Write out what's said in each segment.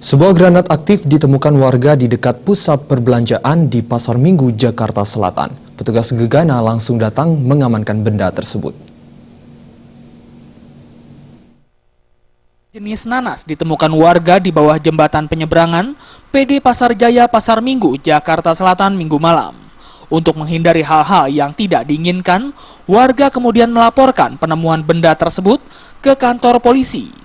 Sebuah granat aktif ditemukan warga di dekat pusat perbelanjaan di Pasar Minggu, Jakarta Selatan. Petugas gegana langsung datang mengamankan benda tersebut. Jenis nanas ditemukan warga di bawah jembatan penyeberangan PD Pasar Jaya Pasar Minggu, Jakarta Selatan Minggu malam. Untuk menghindari hal-hal yang tidak diinginkan, warga kemudian melaporkan penemuan benda tersebut ke kantor polisi.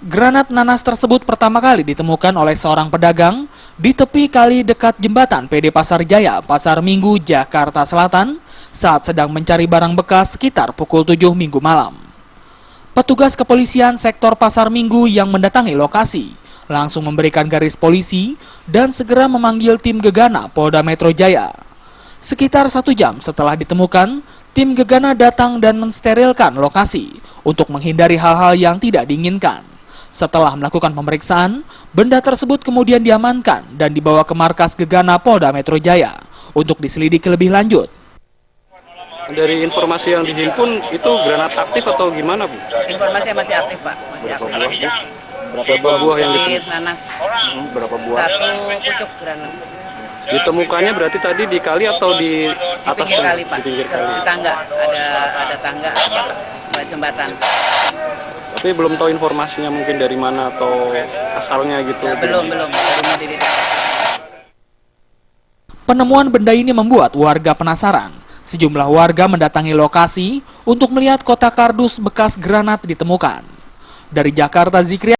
Granat nanas tersebut pertama kali ditemukan oleh seorang pedagang di tepi kali dekat jembatan PD Pasar Jaya, Pasar Minggu, Jakarta Selatan saat sedang mencari barang bekas sekitar pukul 7 Minggu malam. Petugas kepolisian sektor Pasar Minggu yang mendatangi lokasi langsung memberikan garis polisi dan segera memanggil tim gegana Polda Metro Jaya. Sekitar 1 jam setelah ditemukan, tim gegana datang dan mensterilkan lokasi untuk menghindari hal-hal yang tidak diinginkan. Setelah melakukan pemeriksaan, benda tersebut kemudian diamankan dan dibawa ke markas gegana Polda Metro Jaya untuk diselidiki lebih lanjut. Dari informasi yang dihimpun, itu granat aktif atau gimana, Bu? Informasi masih aktif, Pak. Masih aktif. Berapa buah yang Jenis nanas. Berapa buah? 1 pucuk granat. Ditemukannya berarti tadi di kali atau di atas Pinggir kali, Pak. Di pinggir kali. Di tangga. Ada tangga, jembatan. Tapi belum tahu informasinya mungkin dari mana atau asalnya gitu. Ya, belum. Baru mau dididik. Penemuan benda ini membuat warga penasaran. Sejumlah warga mendatangi lokasi untuk melihat kotak kardus bekas granat ditemukan. Dari Jakarta, Zikri